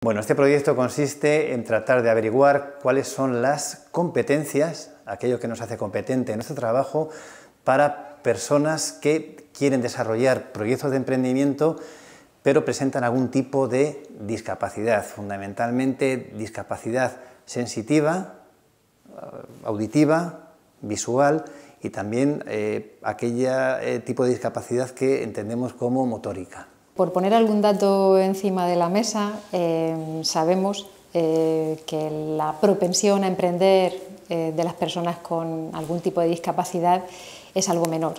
Bueno, este proyecto consiste en tratar de averiguar cuáles son las competencias, aquello que nos hace competente en nuestro trabajo, para personas que quieren desarrollar proyectos de emprendimiento, pero presentan algún tipo de discapacidad, fundamentalmente discapacidad sensitiva, auditiva, visual y también aquella tipo de discapacidad que entendemos como motórica. Por poner algún dato encima de la mesa, sabemos que la propensión a emprender de las personas con algún tipo de discapacidad es algo menor.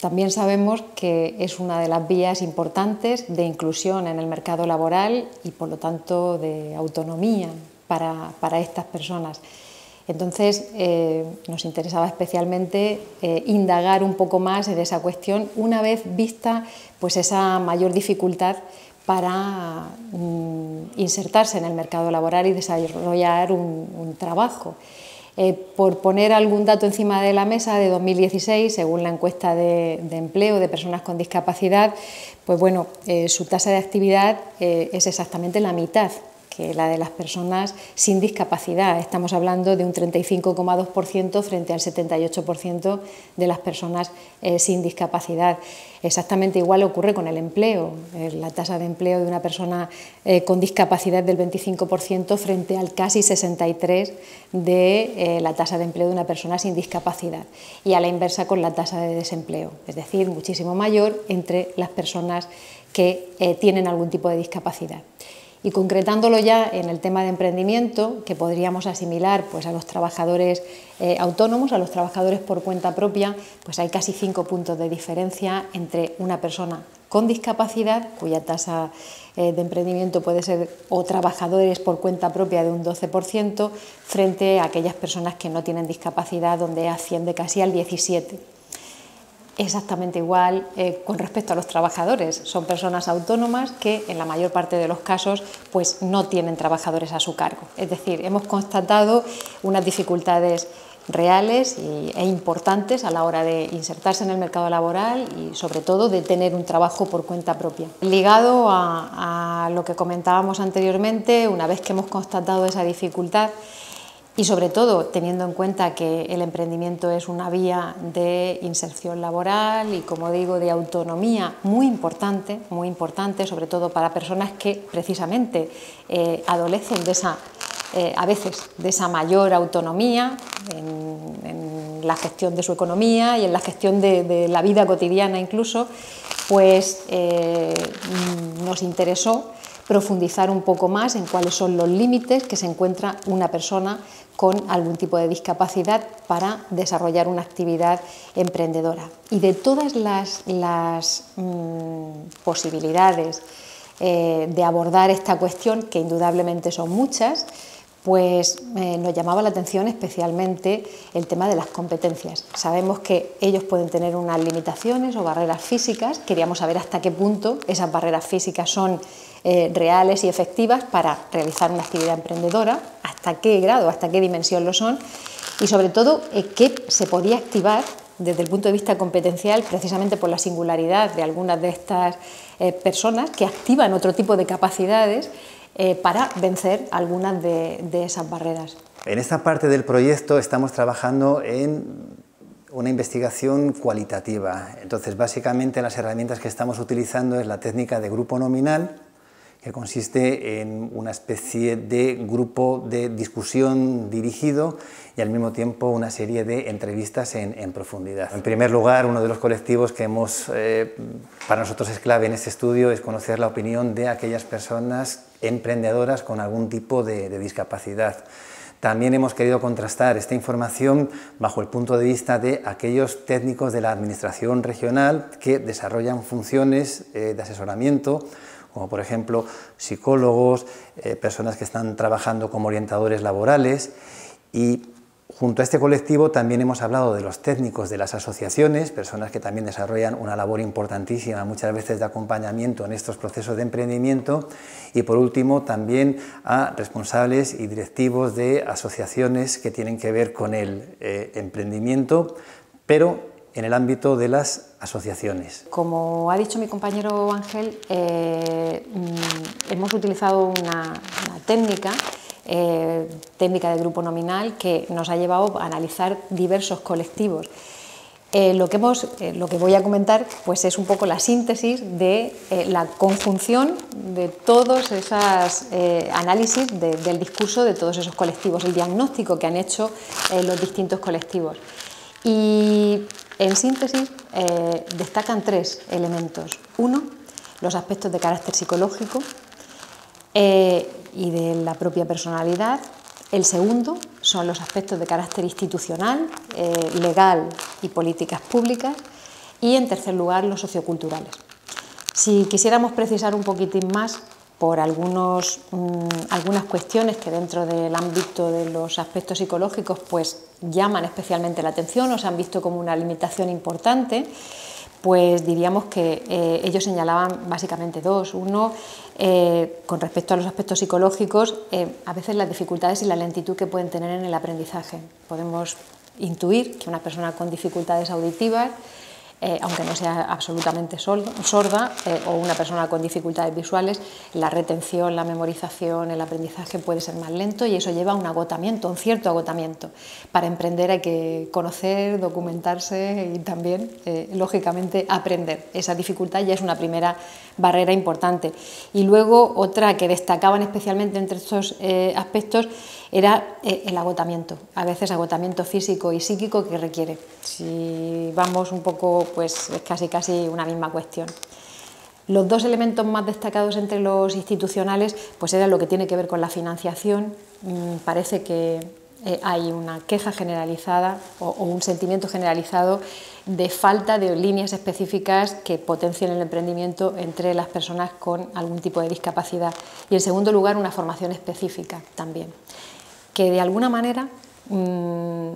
También sabemos que es una de las vías importantes de inclusión en el mercado laboral y, por lo tanto, de autonomía para estas personas. Entonces, nos interesaba especialmente indagar un poco más en esa cuestión, una vez vista pues, esa mayor dificultad para insertarse en el mercado laboral y desarrollar un trabajo. Por poner algún dato encima de la mesa, de 2016, según la encuesta de empleo de personas con discapacidad, pues bueno, su tasa de actividad es exactamente la mitad que la de las personas sin discapacidad. Estamos hablando de un 35,2% frente al 78% de las personas sin discapacidad. Exactamente igual ocurre con el empleo. La tasa de empleo de una persona con discapacidad del 25% frente al casi 63% de la tasa de empleo de una persona sin discapacidad. Y a la inversa con la tasa de desempleo, es decir, muchísimo mayor entre las personas que tienen algún tipo de discapacidad. Y concretándolo ya en el tema de emprendimiento, que podríamos asimilar pues, a los trabajadores autónomos, a los trabajadores por cuenta propia, pues hay casi 5 puntos de diferencia entre una persona con discapacidad, cuya tasa de emprendimiento puede ser, o trabajadores por cuenta propia de un 12%, frente a aquellas personas que no tienen discapacidad, donde asciende casi al 17%. Exactamente igual con respecto a los trabajadores. Son personas autónomas que en la mayor parte de los casos pues, no tienen trabajadores a su cargo. Es decir, hemos constatado unas dificultades reales e importantes a la hora de insertarse en el mercado laboral y sobre todo de tener un trabajo por cuenta propia. Ligado a lo que comentábamos anteriormente, una vez que hemos constatado esa dificultad, y sobre todo teniendo en cuenta que el emprendimiento es una vía de inserción laboral y, como digo, de autonomía muy importante, sobre todo para personas que precisamente adolecen de esa, a veces de esa mayor autonomía en la gestión de su economía y en la gestión de la vida cotidiana incluso, pues nos interesó profundizar un poco más en cuáles son los límites que se encuentra una persona con algún tipo de discapacidad para desarrollar una actividad emprendedora. Y de todas las posibilidades de abordar esta cuestión, que indudablemente son muchas, pues nos llamaba la atención especialmente el tema de las competencias. Sabemos que ellos pueden tener unas limitaciones o barreras físicas, queríamos saber hasta qué punto esas barreras físicas son reales y efectivas para realizar una actividad emprendedora, hasta qué grado, hasta qué dimensión lo son y sobre todo qué se podía activar desde el punto de vista competencial precisamente por la singularidad de algunas de estas personas que activan otro tipo de capacidades para vencer algunas de esas barreras. En esta parte del proyecto estamos trabajando en una investigación cualitativa. Entonces, básicamente las herramientas que estamos utilizando es la técnica de grupo nominal, que consiste en una especie de grupo de discusión dirigido y al mismo tiempo una serie de entrevistas en profundidad. En primer lugar, uno de los colectivos que para nosotros es clave en este estudio es conocer la opinión de aquellas personas emprendedoras con algún tipo de discapacidad. También hemos querido contrastar esta información bajo el punto de vista de aquellos técnicos de la administración regional que desarrollan funciones de asesoramiento, como por ejemplo psicólogos, personas que están trabajando como orientadores laborales, y junto a este colectivo también hemos hablado de los técnicos de las asociaciones, personas que también desarrollan una labor importantísima muchas veces de acompañamiento en estos procesos de emprendimiento, y por último también a responsables y directivos de asociaciones que tienen que ver con el emprendimiento, pero en el ámbito de las asociaciones. Como ha dicho mi compañero Ángel, hemos utilizado una técnica de grupo nominal que nos ha llevado a analizar diversos colectivos. Lo que voy a comentar pues es un poco la síntesis de la conjunción de todos esos análisis del discurso de todos esos colectivos, el diagnóstico que han hecho los distintos colectivos. Y en síntesis destacan tres elementos. Uno, los aspectos de carácter psicológico y de la propia personalidad. El segundo son los aspectos de carácter institucional, legal y políticas públicas. Y en tercer lugar, los socioculturales. Si quisiéramos precisar un poquitín más por algunas cuestiones que dentro del ámbito de los aspectos psicológicos pues llaman especialmente la atención o se han visto como una limitación importante, pues diríamos que ellos señalaban básicamente dos. Uno, con respecto a los aspectos psicológicos, a veces las dificultades y la lentitud que pueden tener en el aprendizaje. Podemos intuir que una persona con dificultades auditivas, aunque no sea absolutamente sorda, o una persona con dificultades visuales, la retención, la memorización, el aprendizaje puede ser más lento y eso lleva a un agotamiento, un cierto agotamiento. Para emprender hay que conocer, documentarse y también, lógicamente, aprender. Esa dificultad ya es una primera barrera importante. Y luego otra que destacaban especialmente entre estos aspectos era el agotamiento, a veces agotamiento físico y psíquico que requiere. Si vamos un poco, pues es casi una misma cuestión. Los dos elementos más destacados entre los institucionales pues era lo que tiene que ver con la financiación. Parece que hay una queja generalizada o un sentimiento generalizado de falta de líneas específicas que potencien el emprendimiento entre las personas con algún tipo de discapacidad. Y en segundo lugar, una formación específica también, que de alguna manera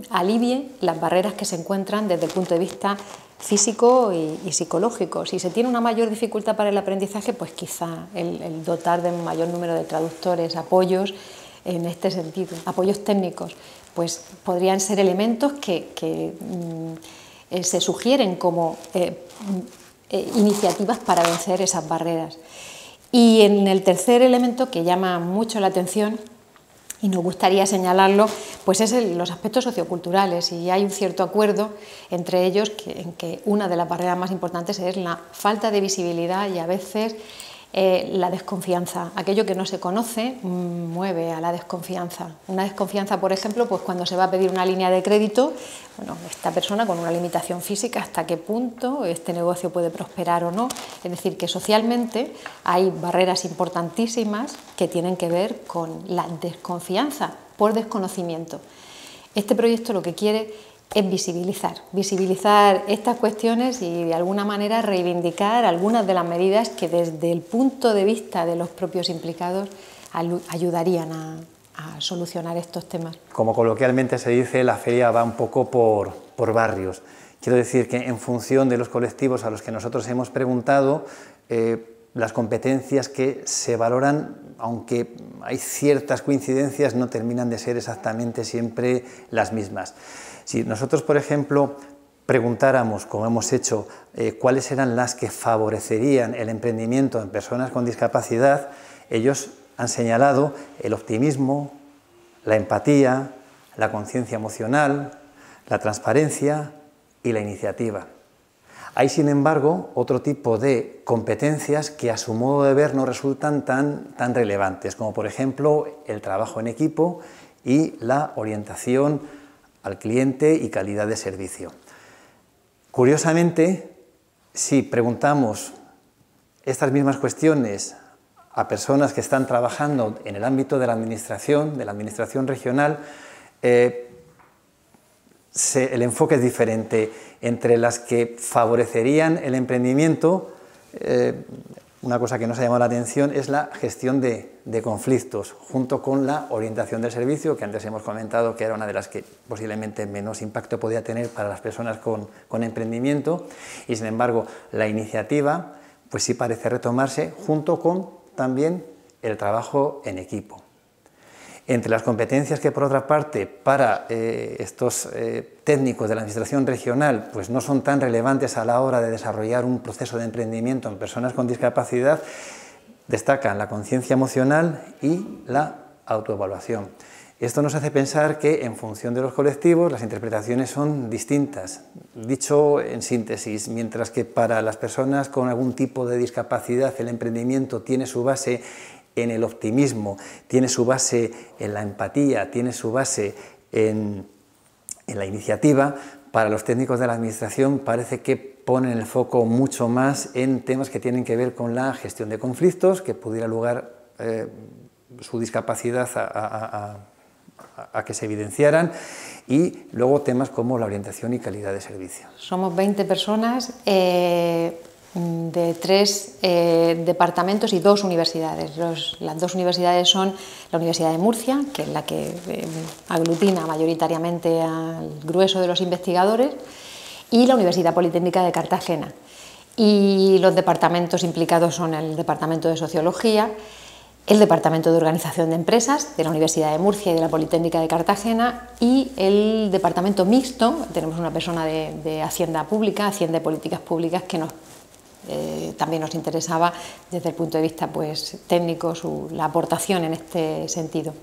alivie las barreras que se encuentran desde el punto de vista físico y psicológico. Si se tiene una mayor dificultad para el aprendizaje, pues quizá el dotar de un mayor número de traductores, apoyos en este sentido, apoyos técnicos, pues podrían ser elementos que se sugieren como iniciativas para vencer esas barreras. Y en el tercer elemento que llama mucho la atención, y nos gustaría señalarlo, pues es los aspectos socioculturales, y hay un cierto acuerdo entre ellos en que una de las barreras más importantes es la falta de visibilidad y a veces la desconfianza. Aquello que no se conoce mueve a la desconfianza. Una desconfianza, por ejemplo, pues cuando se va a pedir una línea de crédito, bueno, esta persona con una limitación física, ¿hasta qué punto este negocio puede prosperar o no? Es decir, que socialmente hay barreras importantísimas que tienen que ver con la desconfianza por desconocimiento. Este proyecto lo que quiere es visibilizar estas cuestiones y de alguna manera reivindicar algunas de las medidas que desde el punto de vista de los propios implicados ayudarían a solucionar estos temas. Como coloquialmente se dice, la feria va un poco por barrios. Quiero decir que en función de los colectivos a los que nosotros hemos preguntado, las competencias que se valoran, aunque hay ciertas coincidencias, no terminan de ser exactamente siempre las mismas. Si nosotros, por ejemplo, preguntáramos, como hemos hecho, cuáles eran las que favorecerían el emprendimiento en personas con discapacidad, ellos han señalado el optimismo, la empatía, la conciencia emocional, la transparencia y la iniciativa. Hay, sin embargo, otro tipo de competencias que a su modo de ver no resultan tan relevantes, como por ejemplo el trabajo en equipo y la orientación al cliente y calidad de servicio. Curiosamente, si preguntamos estas mismas cuestiones a personas que están trabajando en el ámbito de la administración regional, el enfoque es diferente. Entre las que favorecerían el emprendimiento, una cosa que nos ha llamado la atención es la gestión de conflictos, junto con la orientación del servicio, que antes hemos comentado que era una de las que posiblemente menos impacto podía tener para las personas con emprendimiento, y sin embargo la iniciativa pues sí parece retomarse junto con también el trabajo en equipo. Entre las competencias que, por otra parte, para estos técnicos de la Administración regional pues no son tan relevantes a la hora de desarrollar un proceso de emprendimiento en personas con discapacidad, destacan la conciencia emocional y la autoevaluación. Esto nos hace pensar que, en función de los colectivos, las interpretaciones son distintas. Dicho en síntesis, mientras que para las personas con algún tipo de discapacidad el emprendimiento tiene su base en el optimismo, tiene su base en la empatía, tiene su base en la iniciativa, para los técnicos de la Administración parece que ponen el foco mucho más en temas que tienen que ver con la gestión de conflictos, que pudiera lugar su discapacidad a que se evidenciaran, y luego temas como la orientación y calidad de servicio. Somos 20 personas de 3 departamentos y 2 universidades. Las 2 universidades son la Universidad de Murcia, que es la que aglutina mayoritariamente al grueso de los investigadores, y la Universidad Politécnica de Cartagena. Y los departamentos implicados son el Departamento de Sociología, el Departamento de Organización de Empresas de la Universidad de Murcia y de la Politécnica de Cartagena, y el Departamento Mixto. Tenemos una persona de Hacienda Pública, Hacienda y Políticas Públicas, que también nos interesaba desde el punto de vista pues, técnico la aportación en este sentido.